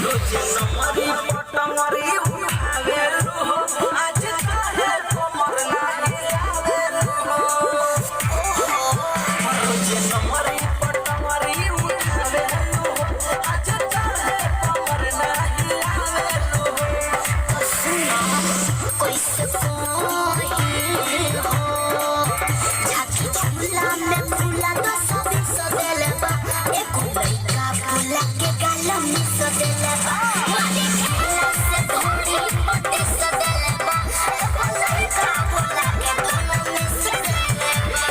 रोजे नमरी पटमरी उठावे हो आज काहे कमर नाही आवे हो रोजे नमरी पटमरी उठावे हो आज काहे कमर नाही आवे हो कैसे कोई हो झाकी झूला में फूला तो सभी सदेले बा एक लइका फूला के गाल में सदेले बा मारी खेला से धोड़ी पटे सदेले बा एक लइका फूला के गाल में सदेले बा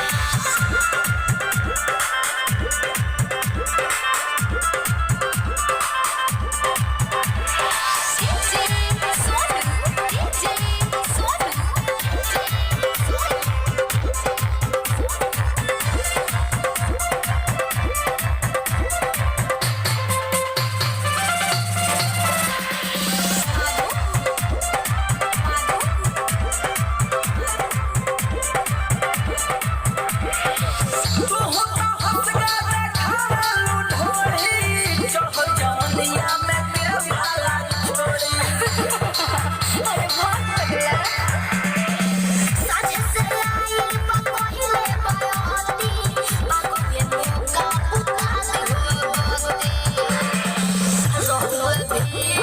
तू होता हंस के देखा लुढोरी चढ़ जवनिया में मेरा भाला छोड़ी अरे बहुत बढ़िया साझे से लाई पहिले बयोती बागो के मौका पुकार होती रहुए भी